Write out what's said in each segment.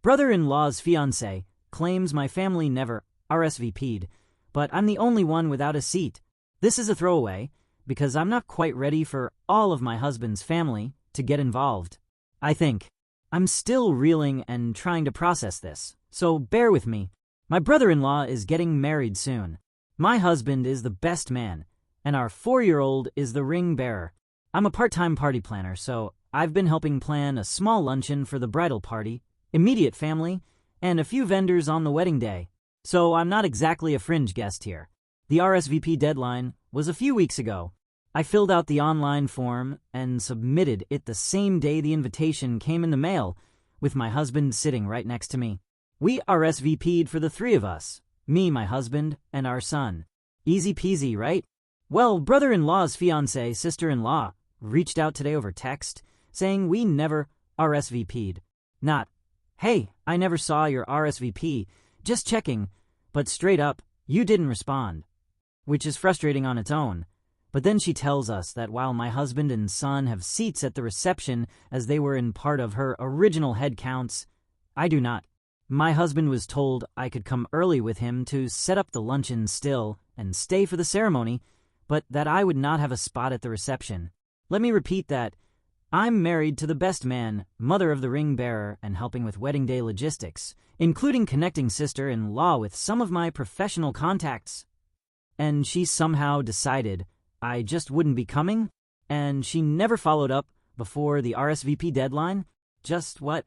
Brother-in-law's fiancé claims my family never RSVP'd, but I'm the only one without a seat. This is a throwaway, because I'm not quite ready for all of my husband's family to get involved. I think. I'm still reeling and trying to process this, so bear with me. My brother-in-law is getting married soon. My husband is the best man, and our 4-year-old is the ring bearer. I'm a part-time party planner, so I've been helping plan a small luncheon for the bridal party, immediate family, and a few vendors on the wedding day. So I'm not exactly a fringe guest here. The RSVP deadline was a few weeks ago. I filled out the online form and submitted it the same day the invitation came in the mail, with my husband sitting right next to me. We RSVP'd for the 3 of us, me, my husband, and our son. Easy peasy, right? Well, brother-in-law's fiancé, sister-in-law, reached out today over text, saying we never RSVP'd. Not, hey, I never saw your RSVP, just checking, but straight up, you didn't respond. Which is frustrating on its own. But then she tells us that while my husband and son have seats at the reception as they were in part of her original head counts, I do not. My husband was told I could come early with him to set up the luncheon still and stay for the ceremony, but that I would not have a spot at the reception. Let me repeat that. I'm married to the best man, mother of the ring bearer, and helping with wedding day logistics, including connecting sister-in-law with some of my professional contacts. And she somehow decided I just wouldn't be coming, and she never followed up before the RSVP deadline. Just what?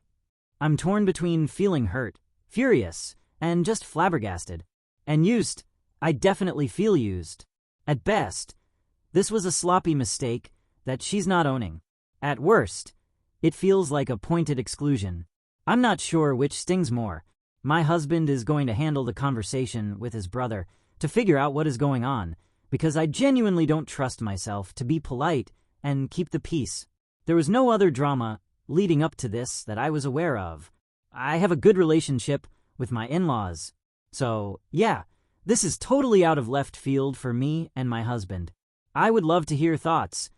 I'm torn between feeling hurt, furious, and just flabbergasted. And used. I definitely feel used. At best, this was a sloppy mistake that she's not owning. At worst, it feels like a pointed exclusion. I'm not sure which stings more. My husband is going to handle the conversation with his brother to figure out what is going on, because I genuinely don't trust myself to be polite and keep the peace. There was no other drama leading up to this that I was aware of. I have a good relationship with my in-laws. So, yeah, this is totally out of left field for me and my husband. I would love to hear thoughts,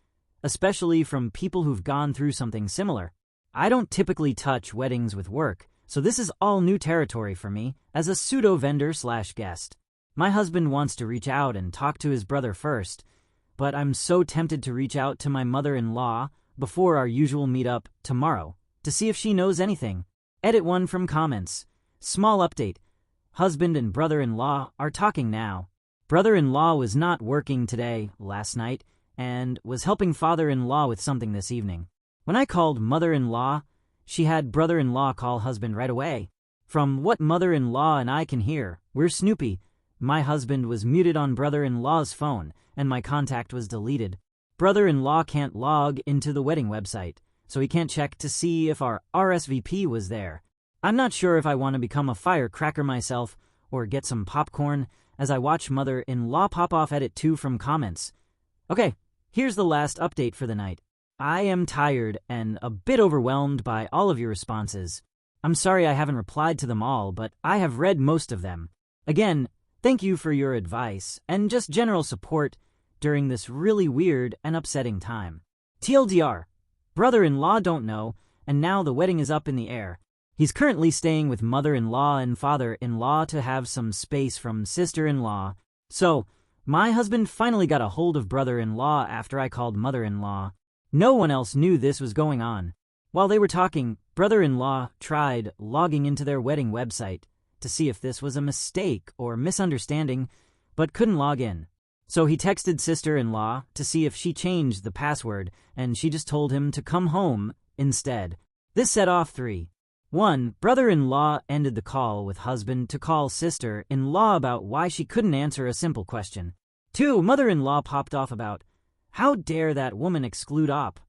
especially from people who've gone through something similar. I don't typically touch weddings with work, so this is all new territory for me as a pseudo-vendor/guest. My husband wants to reach out and talk to his brother first, but I'm so tempted to reach out to my mother-in-law before our usual meetup tomorrow to see if she knows anything. Edit 1 from comments. Small update. Husband and brother-in-law are talking now. Brother-in-law was not working today, last night, and was helping father-in-law with something this evening. When I called mother-in-law, she had brother-in-law call husband right away. From what mother-in-law and I can hear, we're snoopy. My husband was muted on brother-in-law's phone, and my contact was deleted. Brother-in-law can't log into the wedding website, so he can't check to see if our RSVP was there. I'm not sure if I want to become a firecracker myself or get some popcorn as I watch mother-in-law pop off. Edit 2 from comments. Okay, here's the last update for the night. I am tired and a bit overwhelmed by all of your responses. I'm sorry I haven't replied to them all, but I have read most of them. Again, thank you for your advice and just general support during this really weird and upsetting time. TLDR, brother-in-law don't know, and now the wedding is up in the air. He's currently staying with mother-in-law and father-in-law to have some space from sister-in-law. So, my husband finally got a hold of brother-in-law after I called mother-in-law. No one else knew this was going on. While they were talking, brother-in-law tried logging into their wedding website to see if this was a mistake or misunderstanding, but couldn't log in. So he texted sister-in-law to see if she changed the password, and she just told him to come home instead. This set off 3. 1. Brother-in-law ended the call with husband to call sister-in-law about why she couldn't answer a simple question. 2. Mother-in-law popped off about, how dare that woman exclude op.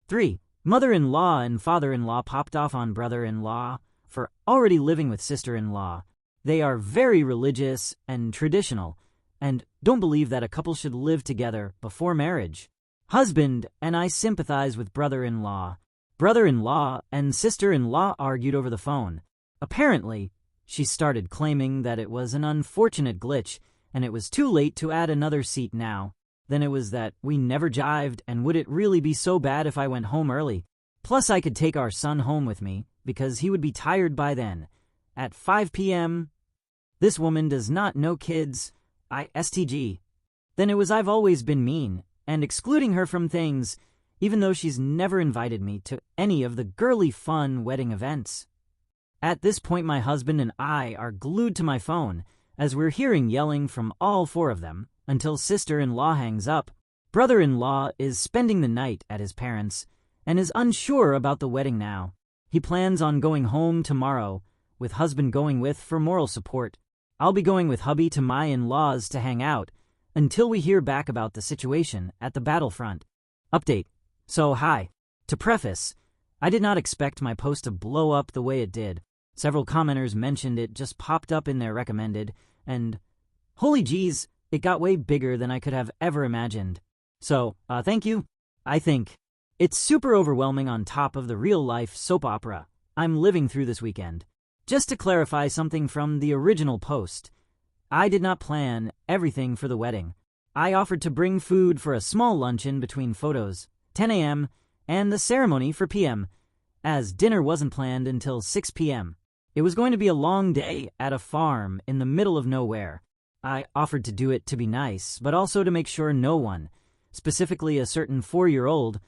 3. Mother-in-law and father-in-law popped off on brother-in-law for already living with sister-in-law. They are very religious and traditional, and don't believe that a couple should live together before marriage. Husband and I sympathize with brother-in-law. Brother-in-law and sister-in-law argued over the phone. Apparently, she started claiming that it was an unfortunate glitch and it was too late to add another seat now. Then it was that we never jived and would it really be so bad if I went home early? Plus I could take our son home with me because he would be tired by then. At 5 p.m., this woman does not know kids. STG. Then it was I've always been mean, and excluding her from things, even though she's never invited me to any of the girly fun wedding events. At this point, my husband and I are glued to my phone, as we're hearing yelling from all four of them, until sister-in-law hangs up. Brother-in-law is spending the night at his parents' and is unsure about the wedding now. He plans on going home tomorrow, with husband going with for moral support. I'll be going with hubby to my in-laws to hang out, until we hear back about the situation at the battlefront. Update. So, hi. To preface, I did not expect my post to blow up the way it did. Several commenters mentioned it just popped up in their recommended, and holy geez, it got way bigger than I could have ever imagined. So, thank you. I think it's super overwhelming on top of the real-life soap opera I'm living through this weekend. Just to clarify something from the original post, I did not plan everything for the wedding. I offered to bring food for a small luncheon between photos, 10 a.m., and the ceremony for p.m., as dinner wasn't planned until 6 p.m. It was going to be a long day at a farm in the middle of nowhere. I offered to do it to be nice, but also to make sure no one, specifically a certain 4-year-old,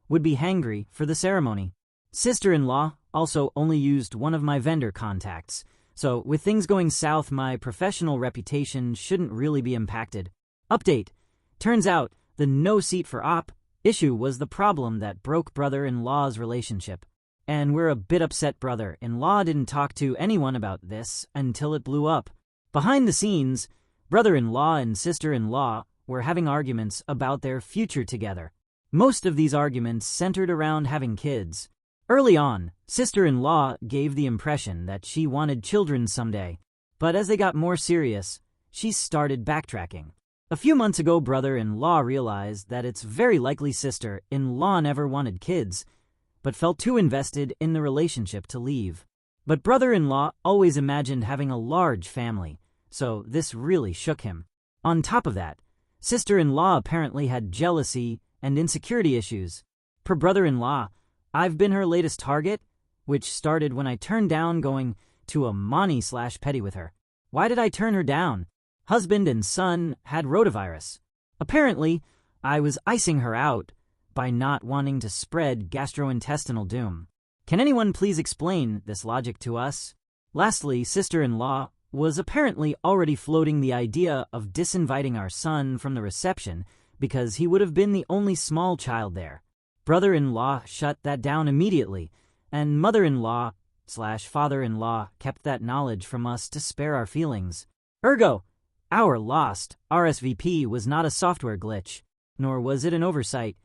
would be hangry for the ceremony. Sister-in-law also only used one of my vendor contacts, so with things going south, my professional reputation shouldn't really be impacted. Update. Turns out the no seat for op issue was the problem that broke brother-in-law's relationship. And we're a bit upset brother-in-law didn't talk to anyone about this until it blew up. Behind the scenes, brother-in-law and sister-in-law were having arguments about their future together. Most of these arguments centered around having kids. Early on, sister-in-law gave the impression that she wanted children someday, but as they got more serious, she started backtracking. A few months ago, brother-in-law realized that it's very likely sister-in-law never wanted kids, but felt too invested in the relationship to leave. But brother-in-law always imagined having a large family, so this really shook him. On top of that, sister-in-law apparently had jealousy and insecurity issues. Per brother-in-law, I've been her latest target, which started when I turned down going to a mani/petty with her. Why did I turn her down? Husband and son had rotavirus. Apparently, I was icing her out by not wanting to spread gastrointestinal doom. Can anyone please explain this logic to us? Lastly, sister-in-law was apparently already floating the idea of disinviting our son from the reception because he would have been the only small child there. Brother-in-law shut that down immediately, and mother-in-law/father-in-law kept that knowledge from us to spare our feelings. Ergo, our lost RSVP was not a software glitch, nor was it an oversight,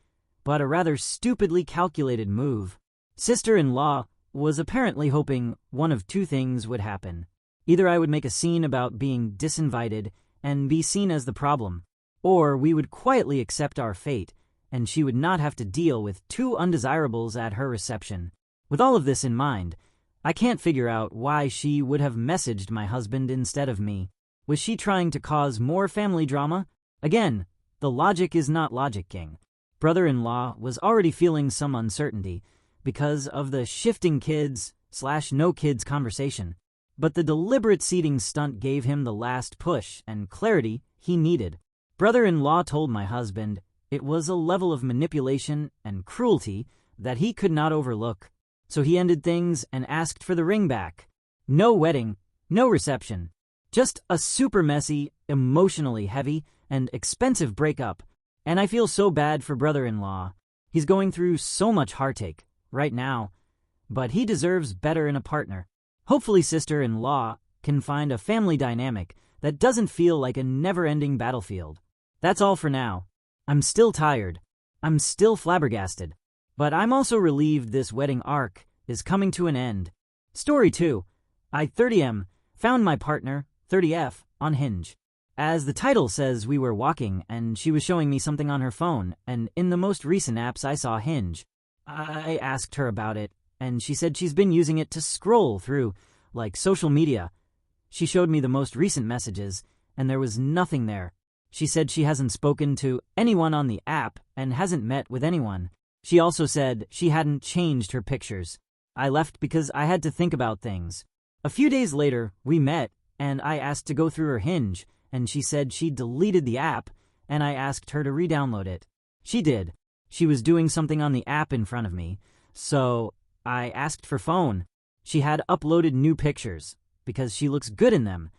but a rather stupidly calculated move. Sister-in-law was apparently hoping one of two things would happen. Either I would make a scene about being disinvited and be seen as the problem, or we would quietly accept our fate, and she would not have to deal with two undesirables at her reception. With all of this in mind, I can't figure out why she would have messaged my husband instead of me. Was she trying to cause more family drama? Again, the logic is not logic, King. Brother-in-law was already feeling some uncertainty because of the shifting kids/no kids conversation, but the deliberate seating stunt gave him the last push and clarity he needed. Brother-in-law told my husband it was a level of manipulation and cruelty that he could not overlook, so he ended things and asked for the ring back. No wedding, no reception, just a super messy, emotionally heavy, and expensive breakup. And I feel so bad for brother-in-law. He's going through so much heartache right now, but he deserves better in a partner. Hopefully sister-in-law can find a family dynamic that doesn't feel like a never-ending battlefield. That's all for now. I'm still tired. I'm still flabbergasted. But I'm also relieved this wedding arc is coming to an end. Story 2. I 30M found my partner, 30F, on Hinge. As the title says, we were walking and she was showing me something on her phone, and in the most recent apps I saw Hinge. I asked her about it, and she said she's been using it to scroll through, like social media. She showed me the most recent messages, and there was nothing there. She said she hasn't spoken to anyone on the app and hasn't met with anyone. She also said she hadn't changed her pictures. I left because I had to think about things. A few days later, we met, and I asked to go through her Hinge, and she said she deleted the app, and I asked her to re-download it. She did. She was doing something on the app in front of me, so I asked for phone. She had uploaded new pictures, because she looks good in them,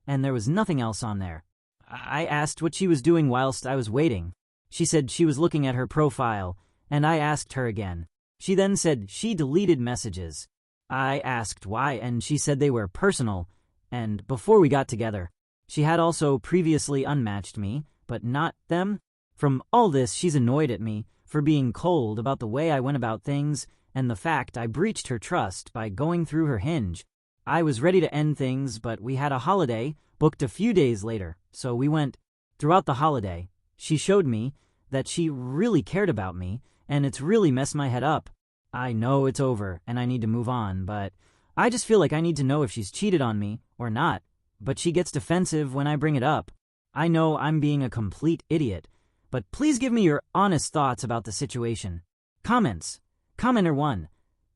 and there was nothing else on there. I asked what she was doing whilst I was waiting. She said she was looking at her profile, and I asked her again. She then said she deleted messages. I asked why, and she said they were personal, and before we got together. She had also previously unmatched me, but not them. From all this, she's annoyed at me for being cold about the way I went about things and the fact I breached her trust by going through her Hinge. I was ready to end things, but we had a holiday booked a few days later, so we went. Throughout the holiday, she showed me that she really cared about me, and it's really messed my head up. I know it's over and I need to move on, but I just feel like I need to know if she's cheated on me or not. But she gets defensive when I bring it up. I know I'm being a complete idiot, but please give me your honest thoughts about the situation. Comments. Commenter 1.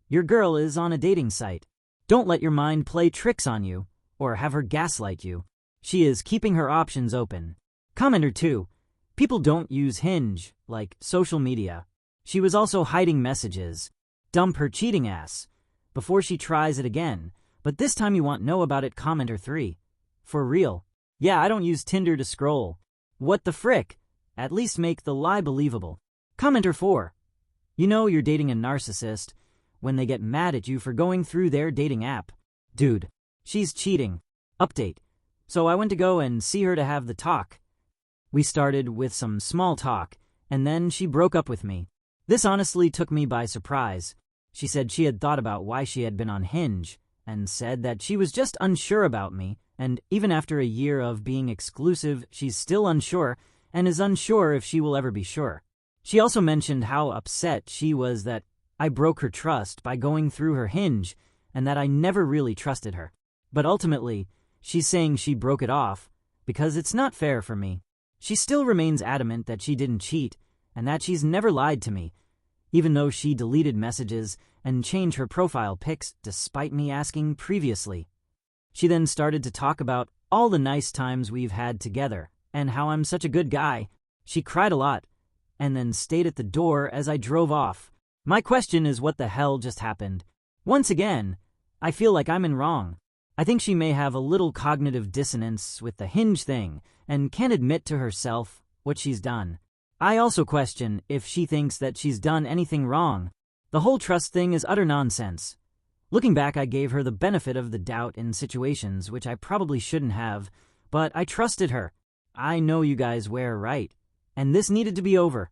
Your girl is on a dating site. Don't let your mind play tricks on you, or have her gaslight you. She is keeping her options open. Commenter 2. People don't use Hinge, like social media. She was also hiding messages. Dump her cheating ass before she tries it again, but this time you want know about it. Commenter 3. For real. Yeah, I don't use Tinder to scroll. What the frick? At least make the lie believable. Commenter 4. You know you're dating a narcissist when they get mad at you for going through their dating app. Dude, she's cheating. Update. So I went to go and see her to have the talk. We started with some small talk, and then she broke up with me. This honestly took me by surprise. She said she had thought about why she had been on Hinge, and said that she was just unsure about me, and even after a year of being exclusive, she's still unsure, and is unsure if she will ever be sure. She also mentioned how upset she was that I broke her trust by going through her Hinge, and that I never really trusted her. But ultimately, she's saying she broke it off because it's not fair for me. She still remains adamant that she didn't cheat, and that she's never lied to me, even though she deleted messages and changed her profile pics despite me asking previously. She then started to talk about all the nice times we've had together and how I'm such a good guy. She cried a lot and then stayed at the door as I drove off. My question is, what the hell just happened? Once again, I feel like I'm in wrong. I think she may have a little cognitive dissonance with the Hinge thing and can't admit to herself what she's done. I also question if she thinks that she's done anything wrong. The whole trust thing is utter nonsense. Looking back, I gave her the benefit of the doubt in situations which I probably shouldn't have, but I trusted her. I know you guys were right, and this needed to be over,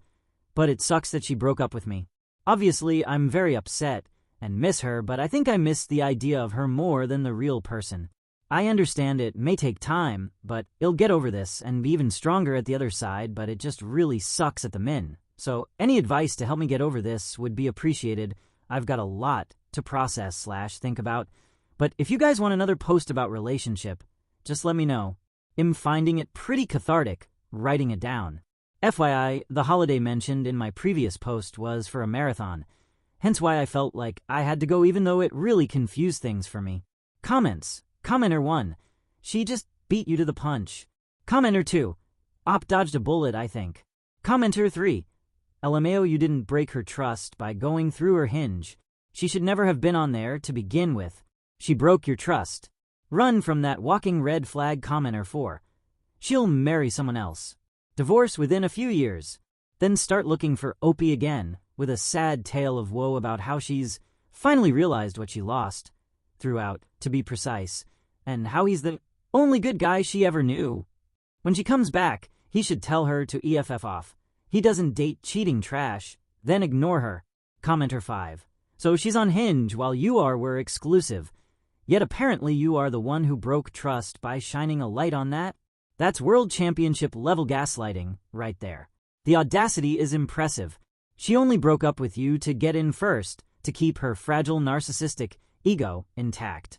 but it sucks that she broke up with me. Obviously, I'm very upset and miss her, but I think I miss the idea of her more than the real person. I understand it may take time, but I'll get over this and be even stronger at the other side, but it just really sucks at the min. So any advice to help me get over this would be appreciated. I've got a lot to process/think about, but if you guys want another post about relationship, just let me know. I'm finding it pretty cathartic writing it down. FYI, the holiday mentioned in my previous post was for a marathon, hence why I felt like I had to go even though it really confused things for me. Comments. Commenter 1. She just beat you to the punch. Commenter 2. Op dodged a bullet, I think. Commenter 3. LMAO, you didn't break her trust by going through her Hinge. She should never have been on there to begin with. She broke your trust. Run from that walking red flag. Commenter 4. She'll marry someone else. Divorce within a few years. Then start looking for Opie again, with a sad tale of woe about how she's finally realized what she lost. Throughout, to be precise, and how he's the only good guy she ever knew. When she comes back, he should tell her to EFF off. He doesn't date cheating trash, then ignore her. Commenter 5. So she's on Hinge while you were exclusive. Yet apparently you are the one who broke trust by shining a light on that? That's world championship level gaslighting right there. The audacity is impressive. She only broke up with you to get in first, to keep her fragile narcissistic ego intact.